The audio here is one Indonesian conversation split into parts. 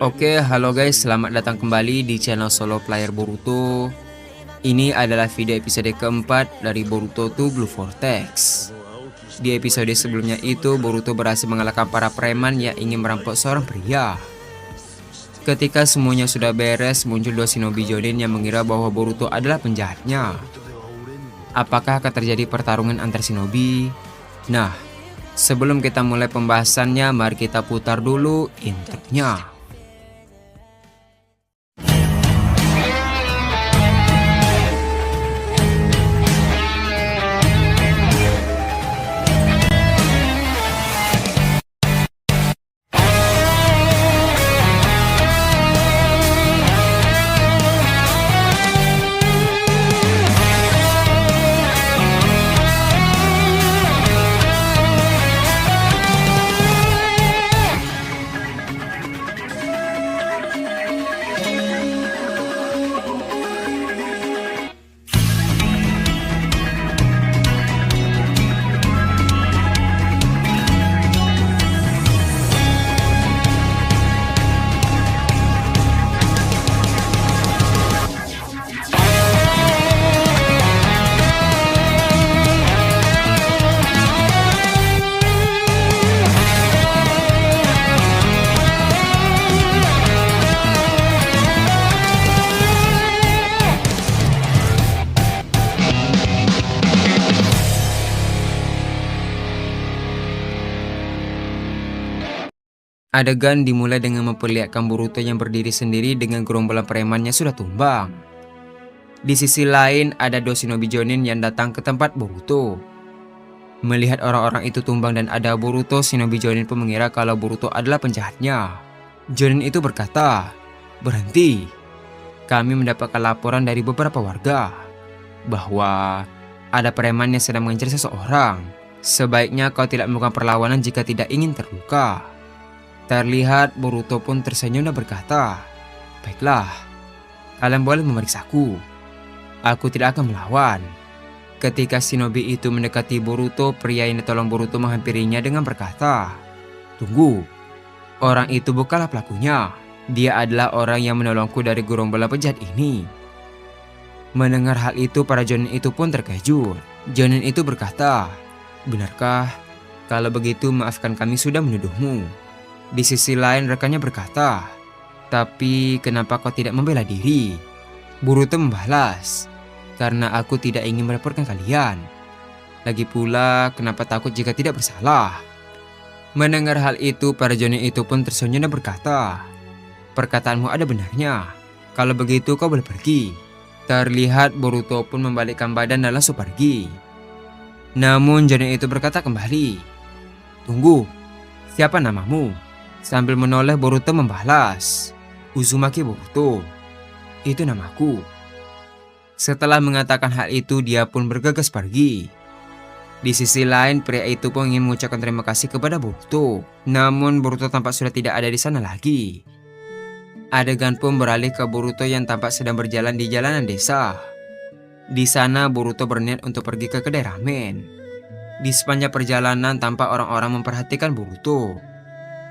Oke, halo guys, selamat datang kembali di channel solo player Boruto. Ini adalah video episode keempat dari Boruto to Blue Vortex. Di episode sebelumnya itu, Boruto berhasil mengalahkan para preman yang ingin merampok seorang pria. Ketika semuanya sudah beres, muncul dua shinobi Jonin yang mengira bahwa Boruto adalah penjahatnya. Apakah akan terjadi pertarungan antar shinobi? Nah, sebelum kita mulai pembahasannya, mari kita putar dulu intronya. Adegan dimulai dengan memperlihatkan Boruto yang berdiri sendiri dengan gerombolan premannya sudah tumbang. Di sisi lain ada dua shinobi Jonin yang datang ke tempat Boruto. Melihat orang-orang itu tumbang dan ada Boruto, shinobi Jonin pun mengira kalau Boruto adalah penjahatnya. Jonin itu berkata, "Berhenti. Kami mendapatkan laporan dari beberapa warga bahwa ada preman yang sedang mengejar seseorang. Sebaiknya kau tidak melakukan perlawanan jika tidak ingin terluka." Terlihat Boruto pun tersenyum dan berkata, "Baiklah, kalian boleh memeriksaku. Aku tidak akan melawan." Ketika shinobi itu mendekati Boruto, pria yang ditolong Boruto menghampirinya dengan berkata, "Tunggu, orang itu bukanlah pelakunya. Dia adalah orang yang menolongku dari gerombolan penjahat ini." Mendengar hal itu, para Jonin itu pun terkejut. Jonin itu berkata, "Benarkah? Kalau begitu maafkan kami sudah menuduhmu." Di sisi lain rekannya berkata, "Tapi kenapa kau tidak membela diri?" Boruto membalas, "Karena aku tidak ingin melaporkan kalian. Lagi pula, kenapa takut jika tidak bersalah?" Mendengar hal itu, para Jonin itu pun tersenyum dan berkata, "Perkataanmu ada benarnya. Kalau begitu kau boleh pergi." Terlihat Boruto pun membalikkan badan dan langsung pergi. Namun Jonin itu berkata kembali, "Tunggu, siapa namamu?" Sambil menoleh, Boruto membalas, "Uzumaki Boruto. Itu namaku." Setelah mengatakan hal itu, dia pun bergegas pergi. Di sisi lain, pria itu pun ingin mengucapkan terima kasih kepada Boruto. Namun Boruto tampak sudah tidak ada di sana lagi. Adegan pun beralih ke Boruto yang tampak sedang berjalan di jalanan desa. Di sana Boruto berniat untuk pergi ke kedai ramen. Di sepanjang perjalanan tampak orang-orang memperhatikan Boruto.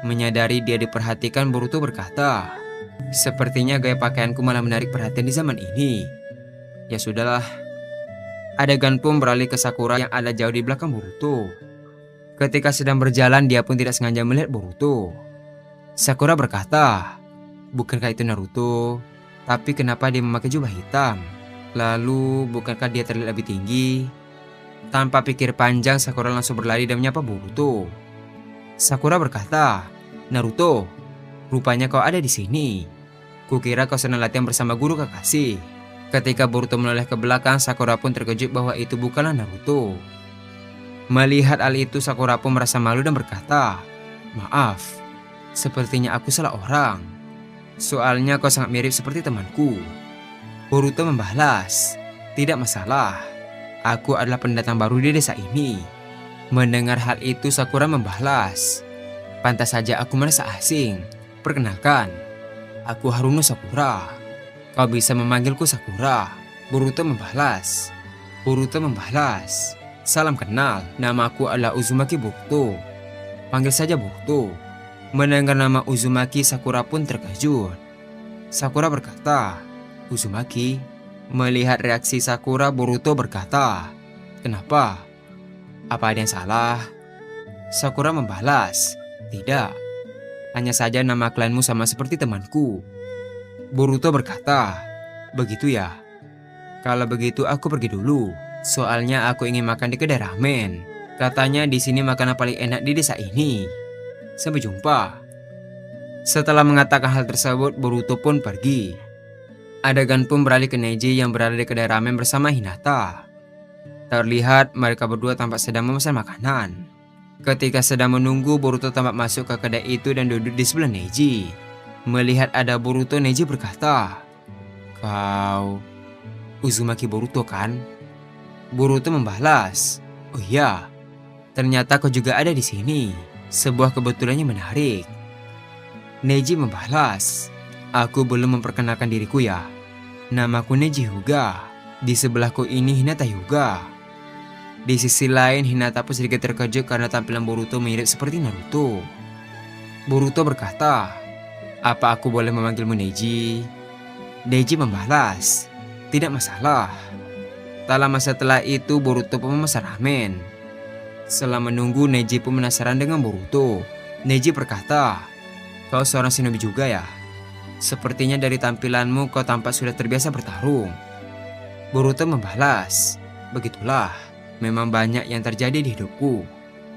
Menyadari dia diperhatikan, Boruto berkata, "Sepertinya gaya pakaianku malah menarik perhatian di zaman ini. Ya sudahlah." Adegan pun beralih ke Sakura yang ada jauh di belakang Boruto. Ketika sedang berjalan, dia pun tidak sengaja melihat Boruto. Sakura berkata, "Bukankah itu Naruto? Tapi kenapa dia memakai jubah hitam? Lalu, bukankah dia terlihat lebih tinggi?" Tanpa pikir panjang, Sakura langsung berlari dan menyapa Boruto. Sakura berkata, "Naruto, rupanya kau ada di sini. Kukira kau sedang latihan bersama guru Kakashi." Ketika Boruto menoleh ke belakang, Sakura pun terkejut bahwa itu bukanlah Naruto. Melihat hal itu, Sakura pun merasa malu dan berkata, "Maaf, sepertinya aku salah orang. Soalnya kau sangat mirip seperti temanku." Boruto membalas, "Tidak masalah. Aku adalah pendatang baru di desa ini." Mendengar hal itu, Sakura membalas, "Pantas saja aku merasa asing. Perkenalkan, aku Haruno Sakura. Kau bisa memanggilku Sakura." Boruto membalas, "Salam kenal, namaku adalah Uzumaki Boruto. Panggil saja Boruto." Mendengar nama Uzumaki, Sakura pun terkejut. Sakura berkata, "Uzumaki?" Melihat reaksi Sakura, Boruto berkata, "Kenapa? Apa ada yang salah?" Sakura membalas, "Tidak, hanya saja nama klanmu sama seperti temanku." Boruto berkata, "Begitu ya? Kalau begitu aku pergi dulu. Soalnya aku ingin makan di kedai ramen. Katanya di sini makanan paling enak di desa ini. Sampai jumpa." Setelah mengatakan hal tersebut, Boruto pun pergi. Adegan pun beralih ke Neji yang berada di kedai ramen bersama Hinata. Terlihat mereka berdua tampak sedang memesan makanan. Ketika sedang menunggu, Boruto tampak masuk ke kedai itu dan duduk di sebelah Neji. Melihat ada Boruto, Neji berkata, "Kau Uzumaki Boruto kan?" Boruto membalas, "Oh iya, ternyata kau juga ada di sini. Sebuah kebetulan yang menarik." Neji membalas, "Aku belum memperkenalkan diriku ya. Namaku Neji Hyuga. Di sebelahku ini Hinata Hyuga." Di sisi lain, Hinata pun sedikit terkejut karena tampilan Boruto mirip seperti Naruto. Boruto berkata, "Apa aku boleh memanggilmu Neji?" Neji membalas, "Tidak masalah." Tak lama setelah itu, Boruto pun memesan ramen. Setelah menunggu, Neji pun penasaran dengan Boruto. Neji berkata, "Kau seorang shinobi juga ya? Sepertinya dari tampilanmu kau tampak sudah terbiasa bertarung." Boruto membalas, "Begitulah, memang banyak yang terjadi di hidupku.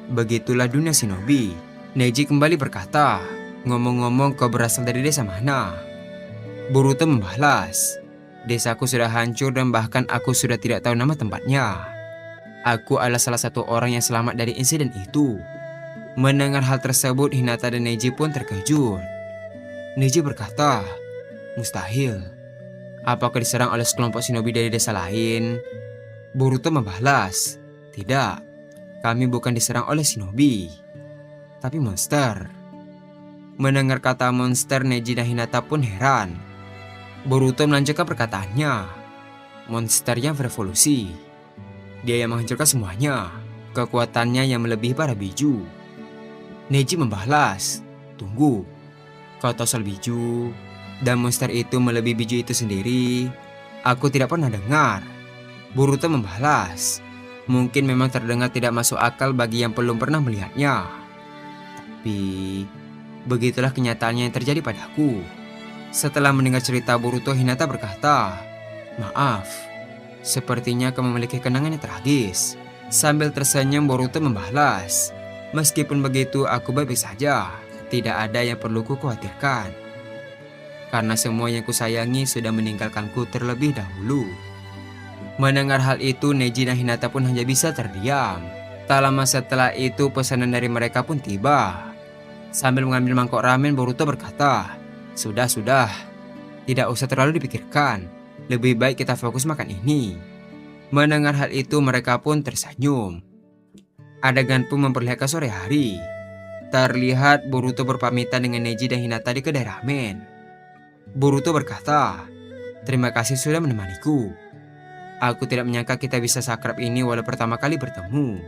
Begitulah dunia shinobi." Neji kembali berkata, "Ngomong-ngomong, kau berasal dari desa mana?" Boruto membalas, "Desaku sudah hancur dan bahkan aku sudah tidak tahu nama tempatnya. Aku adalah salah satu orang yang selamat dari insiden itu." Mendengar hal tersebut, Hinata dan Neji pun terkejut. Neji berkata, "Mustahil. Apakah diserang oleh sekelompok shinobi dari desa lain?" Boruto membalas, "Tidak, kami bukan diserang oleh shinobi, tapi monster." Mendengar kata monster, Neji dan Hinata pun heran. Boruto melanjutkan perkataannya, "Monster yang berevolusi. Dia yang menghancurkan semuanya. Kekuatannya yang melebihi para biju." Neji membalas, "Tunggu, kau tahu soal biju? Dan monster itu melebihi biju itu sendiri? Aku tidak pernah dengar." Boruto membalas, "Mungkin memang terdengar tidak masuk akal bagi yang belum pernah melihatnya. Tapi begitulah kenyataannya yang terjadi padaku." Setelah mendengar cerita Boruto, Hinata berkata, "Maaf, sepertinya kau memiliki kenangan yang tragis." Sambil tersenyum, Boruto membalas, "Meskipun begitu, aku baik-baik saja. Tidak ada yang perlu ku khawatirkan. Karena semua yang kusayangi sudah meninggalkanku terlebih dahulu." Mendengar hal itu, Neji dan Hinata pun hanya bisa terdiam. Tak lama setelah itu, pesanan dari mereka pun tiba. Sambil mengambil mangkok ramen, Boruto berkata, Sudah, tidak usah terlalu dipikirkan. Lebih baik kita fokus makan ini." Mendengar hal itu, mereka pun tersenyum. Adegan pun memperlihatkan sore hari. Terlihat Boruto berpamitan dengan Neji dan Hinata di kedai ramen. Boruto berkata, "Terima kasih sudah menemaniku. Aku tidak menyangka kita bisa seakrab ini walau pertama kali bertemu."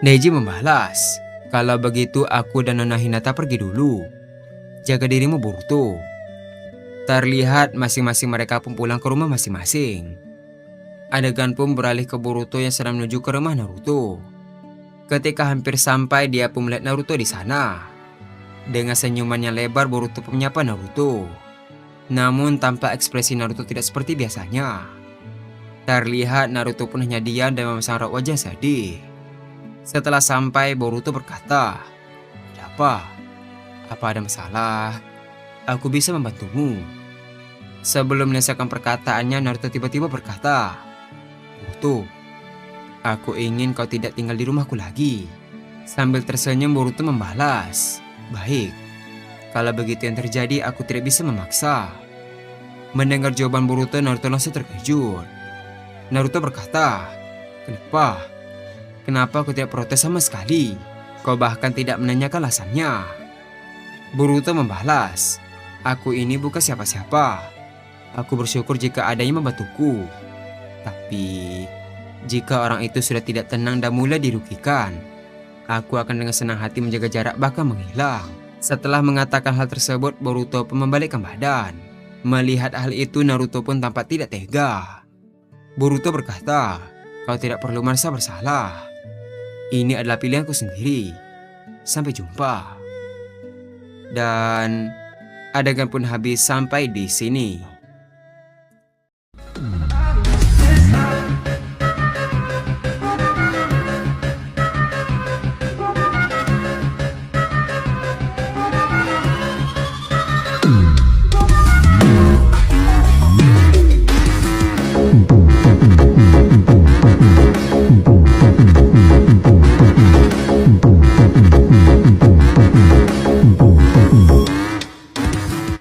Neji membalas, "Kalau begitu aku dan Nona Hinata pergi dulu. Jaga dirimu, Boruto." Terlihat masing-masing mereka pun pulang ke rumah masing-masing. Adegan pun beralih ke Boruto yang sedang menuju ke rumah Naruto. Ketika hampir sampai, dia pun melihat Naruto di sana. Dengan senyuman yang lebar, Boruto pun menyapa Naruto. Namun tampak ekspresi Naruto tidak seperti biasanya. Terlihat Naruto pun hanya diam dan memasang raut wajah sedih. Setelah sampai, Boruto berkata, "Ada apa? Apa ada masalah? Aku bisa membantumu." Sebelum menyelesaikan perkataannya, Naruto tiba-tiba berkata, "Boruto, aku ingin kau tidak tinggal di rumahku lagi." Sambil tersenyum, Boruto membalas, "Baik, kalau begitu yang terjadi, aku tidak bisa memaksa." Mendengar jawaban Boruto, Naruto langsung terkejut. Naruto berkata, "Kenapa? Kenapa aku tidak protes sama sekali? Kau bahkan tidak menanyakan alasannya." Boruto membalas, "Aku ini bukan siapa-siapa. Aku bersyukur jika ada yang membantuku. Tapi jika orang itu sudah tidak tenang dan mulai dirugikan, aku akan dengan senang hati menjaga jarak bahkan menghilang." Setelah mengatakan hal tersebut, Boruto pun membalikkan badan. Melihat hal itu, Naruto pun tampak tidak tega. Boruto berkata, "Kau tidak perlu merasa bersalah. Ini adalah pilihanku sendiri. Sampai jumpa." Dan adegan pun habis sampai di sini.